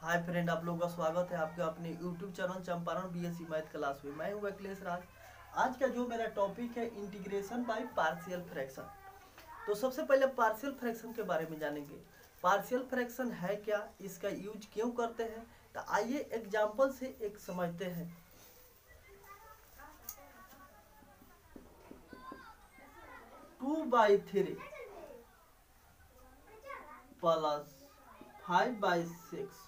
Hi friend, आप लोगों का स्वागत है आपके अपने YouTube channel Champaran BSc math class में। मैं हूं अखिलेश राज। आज का जो मेरा टॉपिक है इंटीग्रेशन बाय पार्शियल फ्रैक्शन। तो सबसे पहले पार्शियल फ्रैक्शन के बारे में जानेंगे। पार्शियल फ्रैक्शन है क्या, इसका यूज क्यों करते हैं, तो आइए एग्जाम्पल से एक समझते हैं। टू बाई थ्री प्लस 5/6,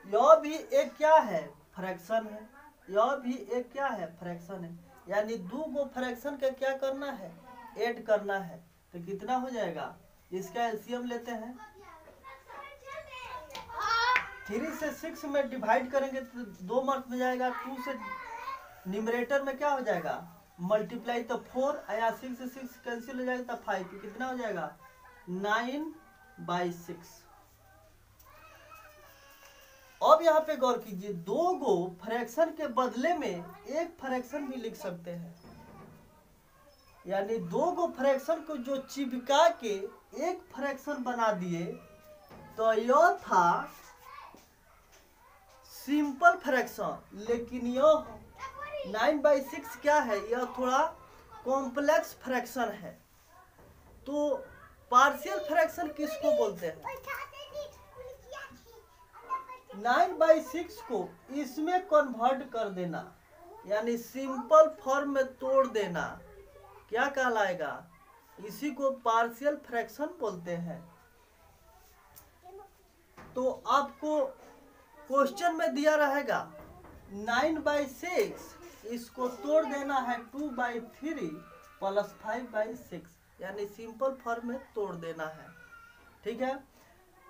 यह भी एक क्या है, फ्रैक्शन है। यह भी एक क्या है, फ्रैक्शन है। यानी दो गो फ्रैक्शन का क्या करना है, ऐड करना है। तो कितना हो जाएगा, इसका एलसीएम लेते हैं। 3 से 6 में डिवाइड करेंगे तो 2 मार्क में जाएगा। 2 से न्यूमरेटर में क्या हो जाएगा, मल्टीप्लाई, तो 4 या 6 से 6 कैंसिल हो जाएगा तो 5, तो कितना हो जाएगा 9/6। अब यहाँ पे गौर कीजिए, दो गो फ्रैक्शन के बदले में एक फ्रैक्शन भी लिख सकते हैं। यानी दो गो फ्रैक्शन को जो चिपका के एक फ्रैक्शन बना दिए, तो यह था सिंपल फ्रैक्शन। लेकिन यह 9/6 क्या है, यह थोड़ा कॉम्प्लेक्स फ्रैक्शन है। तो पार्शियल फ्रैक्शन किसको बोलते हैं, 9/6 को इसमें कन्वर्ट कर देना, यानी सिंपल फॉर्म में तोड़ देना, क्या कहलाएगा, इसी को पार्शियल फ्रैक्शन बोलते हैं। तो आपको क्वेश्चन में दिया रहेगा 9/6, इसको तोड़ देना है 2/3 प्लस 5/6, यानी सिंपल फॉर्म में तोड़ देना है। ठीक है,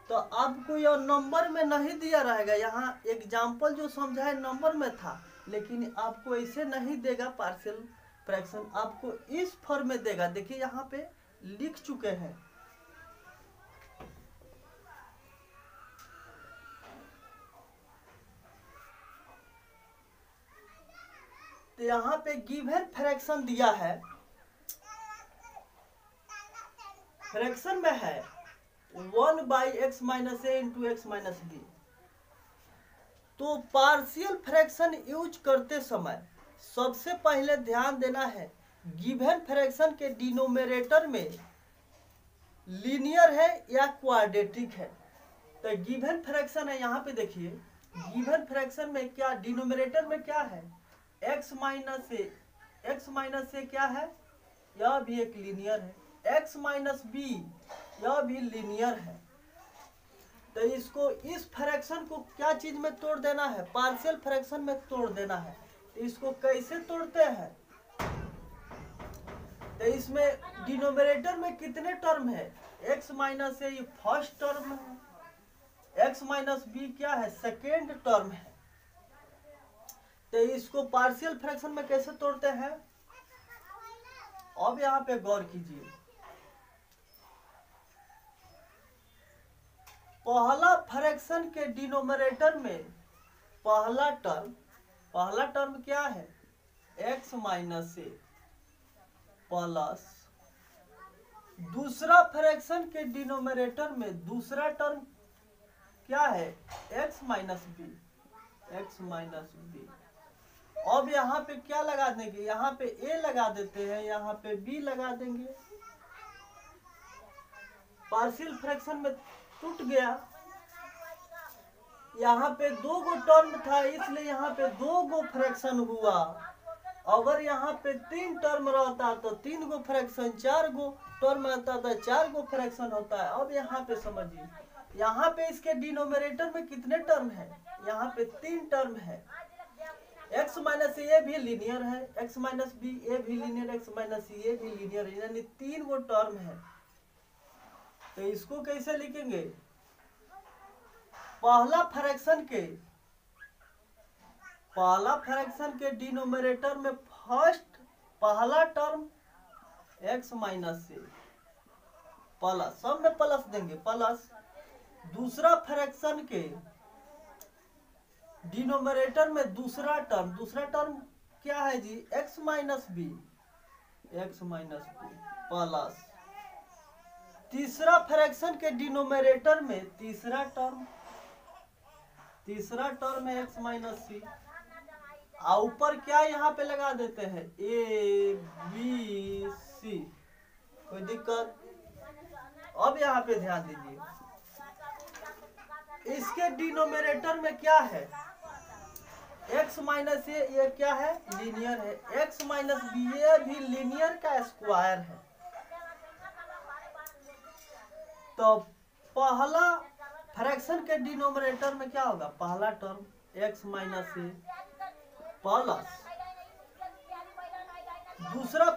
तो आपको यह नंबर में नहीं दिया रहेगा। यहाँ एग्जाम्पल जो समझा है नंबर में था, लेकिन आपको ऐसे नहीं देगा। पार्शियल फ्रैक्शन आपको इस फॉर्म में देगा। देखिए यहाँ पे लिख चुके हैं। तो यहाँ पे गिवन फ्रैक्शन दिया है। फ्रैक्शन में है 1/x - a × x - b। तो पार्शियल फ्रैक्शन यूज करते समय सबसे पहले ध्यान देना है, गिवन फ्रैक्शन के डिनोमिनेटर में लीनियर है या क्वाड्रेटिक है। तो गिवन फ्रैक्शन है, यहाँ पे देखिए गिवन फ्रैक्शन में क्या डिनोमिनेटर में क्या है, x - a। x - a क्या है, यह भी एक लीनियर है। x - b यह भी लीनियर है। तो इसको इस फ्रैक्शन को क्या चीज में तोड़ देना है, पार्शियल फ्रैक्शन में तोड़ देना है। तो इसको कैसे तोड़ते हैं, तो इसमें डिनोमिनेटर में कितने टर्म है, x - a ये फर्स्ट टर्म है, x - b क्या है, सेकेंड टर्म है। तो इसको पार्शियल फ्रैक्शन में कैसे तोड़ते हैं, अब यहाँ पे गौर कीजिए। पहला फ्रैक्शन के डिनोमिनेटर में पहला टर्म क्या है, x - a प्लस दूसरा फ्रैक्शन के डिनोमिनेटर में दूसरा टर्म क्या है, x - b। अब यहाँ पे क्या लगा देंगे, यहाँ पे a लगा देते हैं, यहाँ पे b लगा देंगे। पार्शियल फ्रैक्शन में टूट गया। यहाँ पे दो गो टर्म था, इसलिए यहाँ पे दो गो फ्रैक्शन हुआ। अगर यहाँ पे 3 टर्म रहता तो 3 गो फ्रैक्शन, 4 गो टर्म रहता तो 4 गो फ्रैक्शन होता है। अब यहाँ पे समझिए, यहाँ पे इसके डिनोमिनेटर में कितने टर्म है, यहाँ पे 3 टर्म है। x - a भी लीनियर है, x - b a भी लीनियर, x - c a भी लीनियर है, यानी 3 गो टर्म है। तो इसको कैसे लिखेंगे, पहला फ्रैक्शन के डिनोमिनेटर में फर्स्ट पहला टर्म x - a प्लस, सब में प्लस देंगे, प्लस दूसरा फ्रैक्शन के डिनोमिनेटर में दूसरा टर्म क्या है जी, x - b प्लस तीसरा फ्रैक्शन के डिनोमिनेटर में तीसरा टर्म तीसरा टर्म है x माइनस सी, और ऊपर क्या यहाँ पे लगा देते हैं ए बी सी। कोई दिक्कत? अब यहाँ पे ध्यान दीजिए, इसके डिनोमिनेटर में क्या है x माइनस ये क्या है लीनियर है, x माइनस बी ये भी लीनियर का स्क्वायर है। तो पहला फ्रैक्शन के डिनोमिनेटर में क्या होगा, पहला टर्म x माइनस ए प्लस दूसरा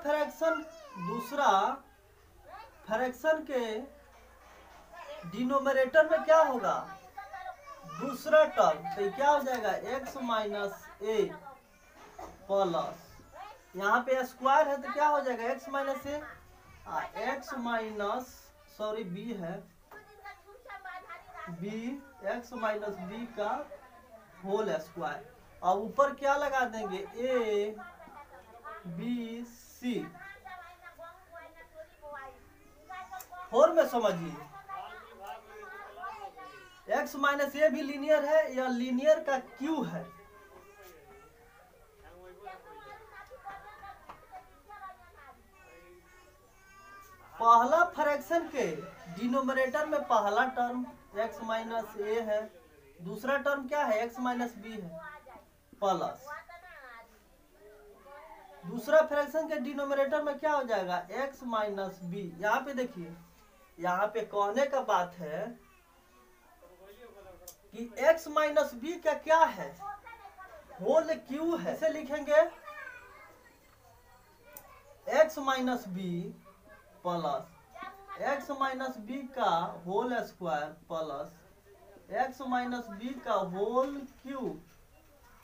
फ्रैक्शन के डिनोमिनेटर में क्या होगा, दूसरा टर्म। तो क्या हो जाएगा x माइनस ए प्लस, यहाँ पे स्क्वायर है तो क्या हो जाएगा x माइनस ए, x माइनस सॉरी b है b, x माइनस बी का होल स्क्वायर, और ऊपर क्या लगा देंगे ए बी सी। और में समझिए x माइनस ए भी लीनियर है या लीनियर का क्यू है। पहला फ्रैक्शन के डिनोमिनेटर में पहला टर्म x माइनस ए है, दूसरा टर्म क्या है x माइनस बी है प्लस दूसरा फ्रैक्शन के डिनोमिनेटर में क्या हो जाएगा x माइनस बी। यहाँ पे देखिए, यहाँ पे कहने का बात है कि x माइनस बी का क्या है होल क्यू है। इसे लिखेंगे x minus B plus x minus B का whole square plus x minus B का होल क्यू।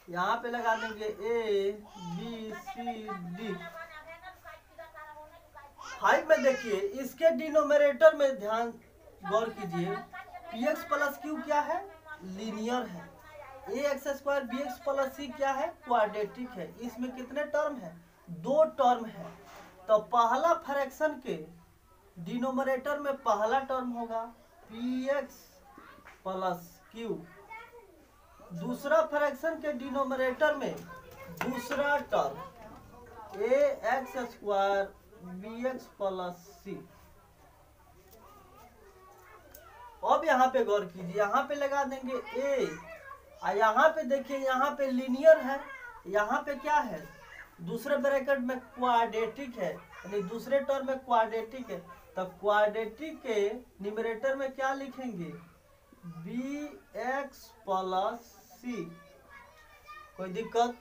यहाँ पे लगा देंगे ए बी सी डी। 5 में देखिए, इसके डिनोमिनेटर में ध्यान गौर कीजिए, पी एक्स प्लस क्यू क्या है लीनियर है, a x square b x plus c क्या है क्वाड्रेटिक है। इसमें कितने टर्म है, 2 टर्म है। तो पहला फ्रैक्शन के डिनोमिनेटर में पहला टर्म होगा पी एक्स प्लस क्यू, दूसरा फ्रैक्शन के डिनोमिनेटर में दूसरा term a x square b x plus c. अब यहाँ पे गौर कीजिए, यहाँ पे लगा देंगे ए, और यहाँ पे देखिए यहाँ पे लीनियर है, यहाँ पे क्या है दूसरे ब्रैकेट में क्वाड्रेटिक है, यानी दूसरे टर्म में क्वाड्रेटिक है। तो क्वाड्रेटिक के न्यूमरेटर में क्या लिखेंगे बी एक्स प्लस सी। कोई दिक्कत?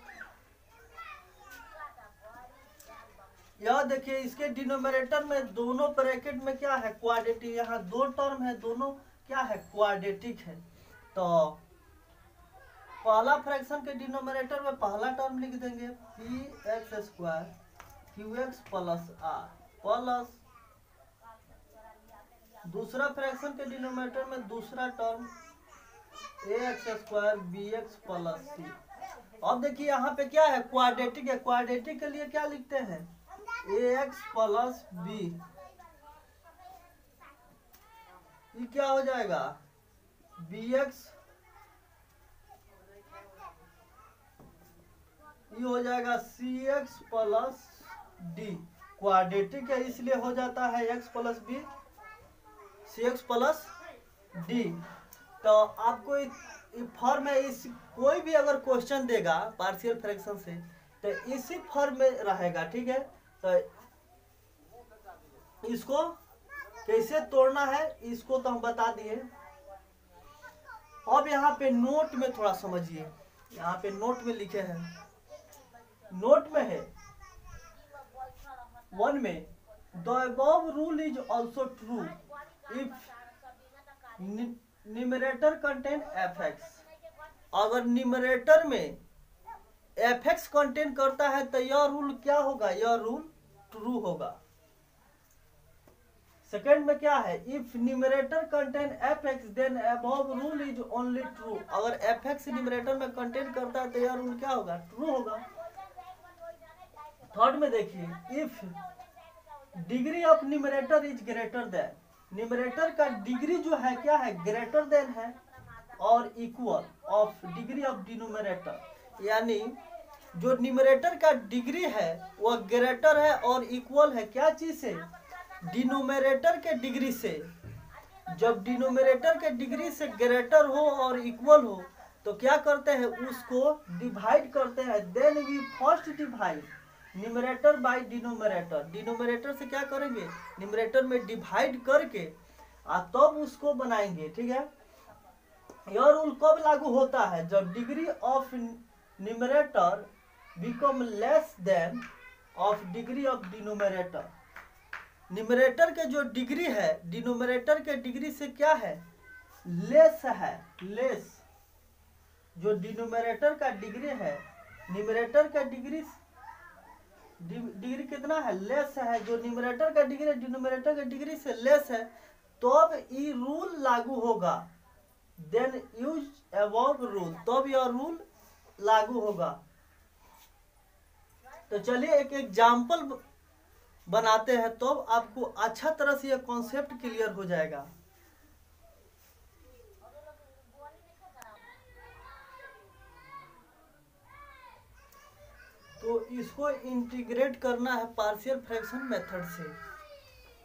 यह देखिए, इसके डिनोमिनेटर में दोनों ब्रैकेट में क्या है क्वाड्रेटिक, यहाँ 2 टर्म है, दोनों क्या है क्वाड्रेटिक है। तो पहला फ्रैक्शन के डिनोमिनेटर में पहला टर्म लिख देंगे p x square q x plus r plus दूसरा फ्रैक्शन के डिनोमिनेटर में दूसरा term a x square b x plus c. अब देखिए यहाँ पे क्या है क्वाड्रेटिक है, क्वाड्रेटिक के लिए क्या लिखते हैं ए एक्स प्लस बी। ये क्या हो जाएगा बी एक्स, ये हो जाएगा C X plus D. Quadratic है इसलिए हो जाता है X plus B C X plus D. तो आपको फॉर्म में इस कोई भी अगर क्वेश्चन देगा पार्शियल फ्रैक्शन से तो इसी फॉर्म में रहेगा, ठीक है। तो इसको कैसे तोड़ना है इसको तो हम बता दिए। अब यहाँ पे नोट में थोड़ा समझिए, यहाँ पे नोट में लिखे हैं, नोट में है 1 में the above rule is also true if numerator contain F x. अगर न्यूमरेटर में एफ एक्स कंटेन करता है तो यह रूल क्या होगा, यह रूल ट्रू होगा। सेकेंड में क्या है if numerator contain F X then above rule is only true. अगर एफ एक्स न्यूमरेटर में कंटेन करता है तो यह रूल क्या होगा ट्रू होगा। थर्ड में देखिए if degree of numerator is greater than, numerator का डिग्री जो है क्या है ग्रेटर देन है और equal of degree of denominator, यानी जो न्यूमरेटर का डिग्री है वह ग्रेटर है और इक्वल है क्या चीज से, डिनोमिनेटर के डिग्री से। जब डिनोमिनेटर के डिग्री से ग्रेटर हो और इक्वल हो तो क्या करते हैं, उसको डिवाइड करते हैं। Then we first divide numerator by denominator, denominator से क्या करेंगे, न्यूमरेटर में डिवाइड करके तब उसको बनाएंगे। ठीक है, यह रूल कब लागू होता है, जब degree of numerator become less than of degree of denominator. Numerator के जो डिग्री है डिनोमिनेटर के डिग्री से क्या है, लेस है, लेस। जो डिनोमिनेटर का डिग्री है न्यूमरेटर का डिग्री कितना है, लेस है। जो न्यूमरेटर का डिग्री डिनोमिनेटर के डिग्री से लेस है तब ये रूल लागू होगा। देन यूज अबव रूल, तब यह रूल लागू होगा। तो चलिए एक एग्जाम्पल बनाते हैं, तो आपको अच्छा तरह से यह कॉन्सेप्ट क्लियर हो जाएगा। तो इसको इंटीग्रेट करना है पार्शियल फ्रैक्शन मेथड से।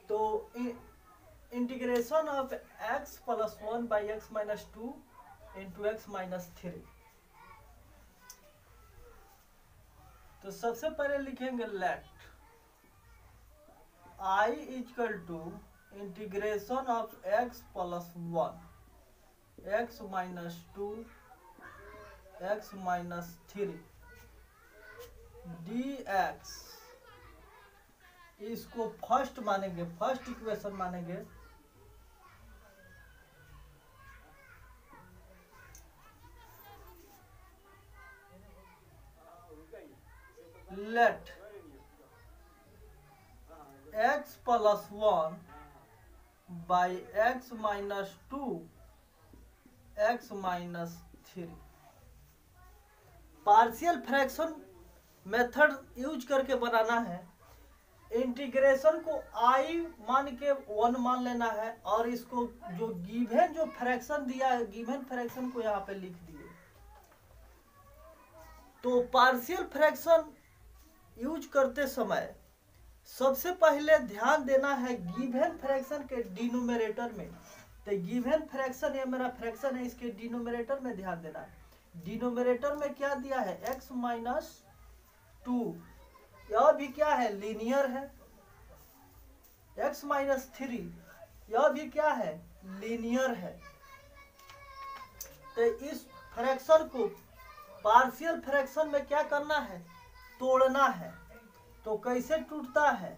तो integration of x plus 1 by X minus 2 into X minus 3। तो सबसे पहले लिखेंगे let I equal to integration of x plus 1 X minus 2 X minus 3 dx। इसको फर्स्ट मानेंगे, फर्स्ट इक्वेशन मानेंगे। Let x plus 1 by X minus 2 X minus 3। Partial fraction method use करके बनाना है। इंटीग्रेशन को i मान के 1 मान लेना है और इसको जो गिवन जो फ्रैक्शन दिया है गिवन फ्रैक्शन को यहाँ पे लिख दिए। तो पार्शियल फ्रैक्शन यूज करते समय सबसे पहले ध्यान देना है गिवन फ्रैक्शन के डिनोमिनेटर में। तो गिवन फ्रैक्शन ये मेरा फ्रैक्शन है, इसके डिनोमिनेटर में ध्यान देना है। डिनोमिनेटर में क्या दिया है, x माइनस 2, यह भी क्या है, लीनियर है। x माइनस 3, यह भी क्या है, लीनियर है। तो इस फ्रैक्शन को पार्शियल फ्रैक्शन में क्या करना है, तोड़ना है। तो कैसे टूटता है,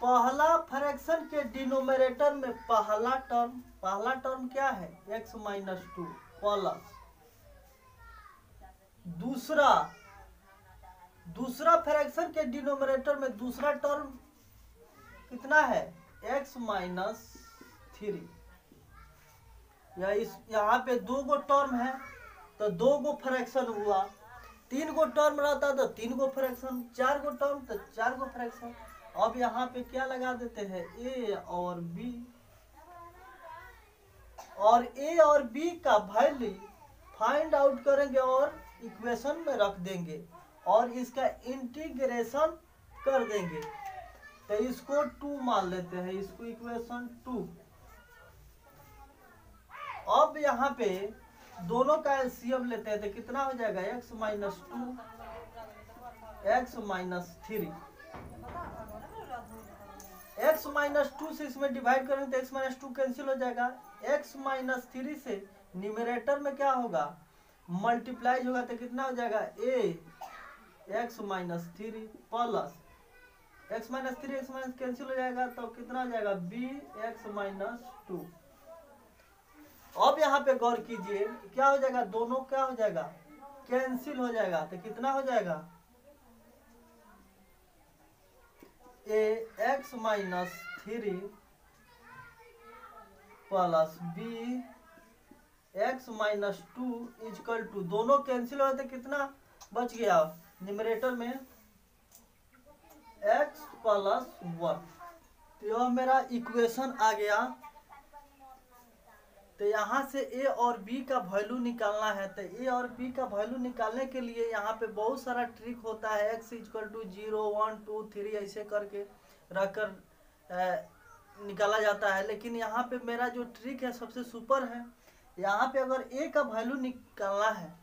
पहला फ्रैक्शन के डिनोमिनेटर में पहला टर्म क्या है, x माइनस 2 प्लस दूसरा फ्रैक्शन के डिनोमिनेटर में दूसरा टर्म कितना है, x माइनस 3। या इस यहाँ पे 2 गो टर्म है तो 2 गो फ्रैक्शन हुआ, 3 गो टर्म रहता तो 3 गो फ्रैक्शन, 4 गो टर्म तो 4 गो फ्रैक्शन। अब यहाँ पे क्या लगा देते हैं, a और b, और a और b का वैल्यू फाइंड आउट करेंगे और इक्वेशन में रख देंगे और इसका इंटीग्रेशन कर देंगे। तो इसको 2 मान लेते हैं, इसको इक्वेशन 2। अब यहाँ पे दोनों का एलसीएम लेते हैं तो कितना हो जाएगा, x minus 2 X minus 3। x minus 2 से इसमें डिवाइड करेंगे तो x माइनस 2 कैंसिल हो जाएगा। x माइनस 3 से न्यूमरेटर में क्या होगा, मल्टीप्लाई होगा तो कितना हो जाएगा, a x minus 3 plus x minus 3 x minus cancel हो जाएगा तो कितना हो जाएगा, b x माइनस 2। अब यहाँ पे गौर कीजिए क्या हो जाएगा, दोनों क्या हो जाएगा, कैंसिल हो जाएगा तो कितना हो जाएगा, a x minus 3 plus b x minus 2 equal to, दोनों कैंसिल हो जाते कितना बच गया, न्यूमरेटर में x प्लस 1। तो यह मेरा इक्वेशन आ गया तो यहाँ से ए और बी का वैल्यू निकालना है। तो ए और बी का वैल्यू निकालने के लिए यहाँ पे बहुत सारा ट्रिक होता है। x इक्वल टू 0 1 2 3 ऐसे करके रखकर निकाला जाता है। लेकिन यहाँ पे मेरा जो ट्रिक है सबसे सुपर है। यहाँ पे अगर ए का वैल्यू निकालना है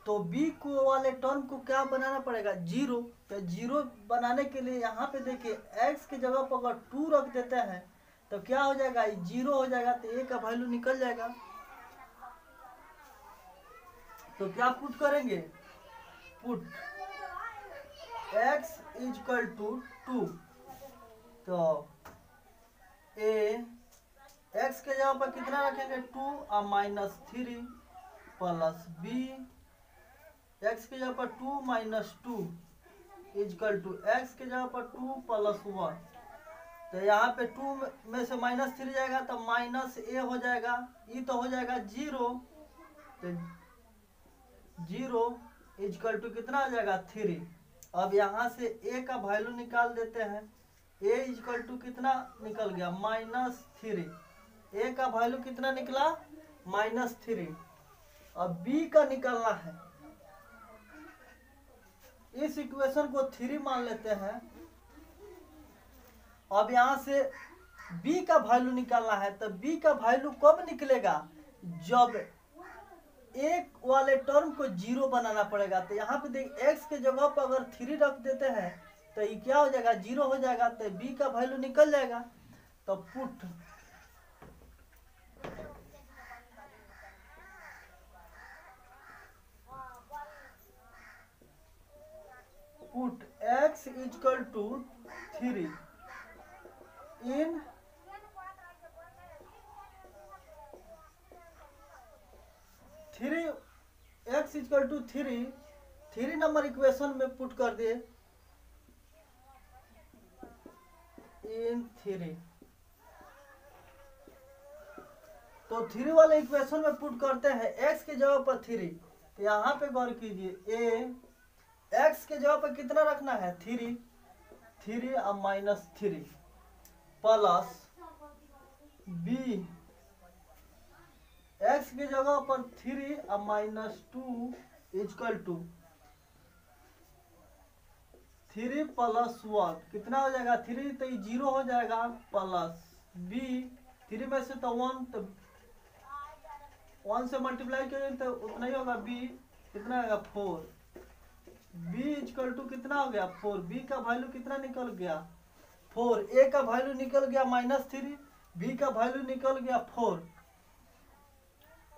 तो बी को वाले टर्म को क्या बनाना पड़ेगा, 0। तो 0 बनाने के लिए यहाँ पे देखिए x के जगह पर अगर 2 रख देते हैं तो क्या हो जाएगा, 0 हो जाएगा। तो ए का वैल्यू निकल जाएगा। तो क्या पुट करेंगे, पुट x इक्वल टू 2। तो ए x के जगह पर कितना रखेंगे, 2 और -3 प्लस बी x के जगह पर 2 - 2 इक्वल टू x के जगह पर 2 + 1। तो यहाँ पे 2 में से -3 जाएगा तो -a हो जाएगा। ये तो हो जाएगा 0। तो 0 इक्वल टू कितना आ जाएगा, 3। अब यहाँ से a का वैल्यू निकाल देते हैं। a इक्वल टू कितना निकल गया, -3। a का वैल्यू कितना निकला, -3। अब b का निकालना है। इस इक्वेशन को 3 मान लेते हैं। अब यहाँ से b का वैल्यू निकालना है। तो b का वैल्यू कब निकलेगा, जब एक वाले टर्म को 0 बनाना पड़ेगा। तो यहाँ पे देख x के जगह पर अगर 3 रख देते हैं तो ये क्या हो जाएगा, 0 हो जाएगा। तो b का वैल्यू निकल जाएगा। तो put x equal to 3 in x equal to 3 number equation में पुट कर दिए इन 3। तो 3 वाले इक्वेशन में पुट करते हैं x के जगह पर 3। तो यहाँ पे गौर कीजिए, x के जगह पर कितना रखना है, 3 और -3 प्लस b x के जगह पर 3 और -2 इक्वल टू 3 + 1 कितना हो जाएगा, 3। तो ये 0 हो जाएगा प्लस b 3 में से तो 1, तो 1 से मल्टीप्लाई करें तो उतना ही होगा। b कितना आएगा, 4। b इक्वल टू कितना हो गया, 4। b का वैल्यू कितना निकल गया, 4। a का वैल्यू निकल गया -3, b का वैल्यू निकल गया 4।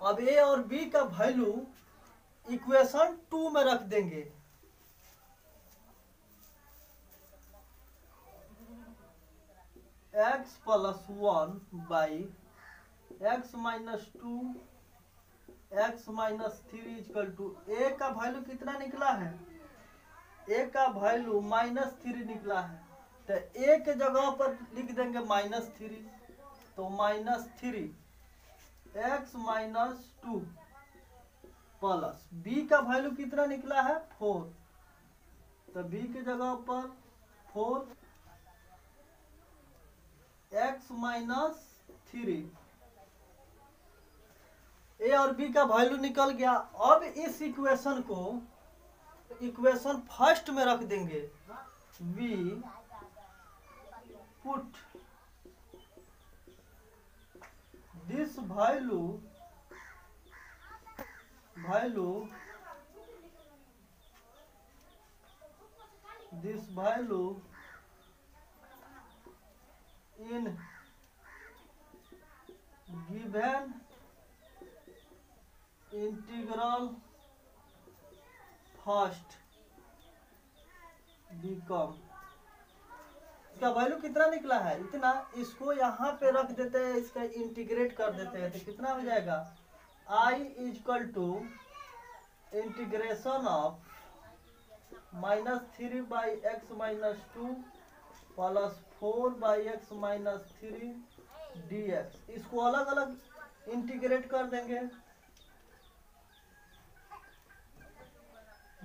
अब a और b का वैल्यू इक्वेशन 2 में रख देंगे। x + 1 by x - 2 x - 3 equal to a का वैल्यू कितना निकला है, a का वैल्यू -3 निकला है। तो a के जगह पर लिख देंगे -3। तो -3 x - 2 प्लस b का वैल्यू कितना निकला है, 4। तो b के जगह पर 4 x - 3। a और b का वैल्यू निकल गया। अब इस इक्वेशन को इक्वेशन फर्स्ट में रख देंगे। v put this value in given integral first become. इसका वैल्यू कितना निकला है, इतना। इसको यहाँ पे रख देते हैं, इसका इंटीग्रेट कर देते हैं। तो कितना हो जाएगा, i equal to integration of -3 by x - 2 plus 4 by x - 3 dx। इसको अलग अलग इंटीग्रेट कर देंगे।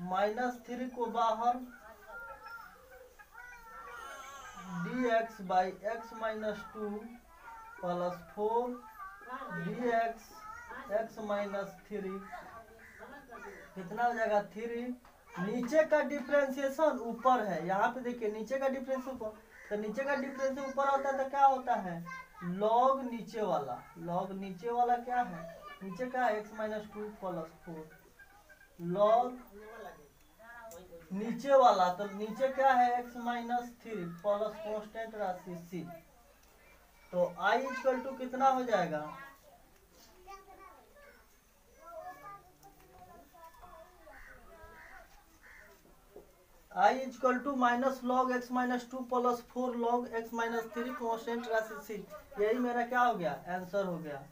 -3 को बाहर, dx by x - 2 plus 4 dx x minus 3 कितना हो जाएगा 3। नीचे का डिफ्रेंसिएशन ऊपर है, यहाँ पे देखिए नीचे का डिफ्रेंसिएशन ऊपर, तो नीचे का डिफ्रेंसिएशन ऊपर होता है तो क्या होता है लॉग नीचे वाला। लॉग नीचे वाला क्या है, नीचे का एक्स माइनस 2 प्लस 4 लॉग नीचे वाला, तो नीचे क्या है एक्स माइनस 3 प्लस कांस्टेंट राशि सी। तो आई इक्वल टू कितना हो जाएगा, I equal to minus log x minus 2 plus 4 log x minus 3 constant राशि सी। यही मेरा क्या हो गया आंसर हो गया।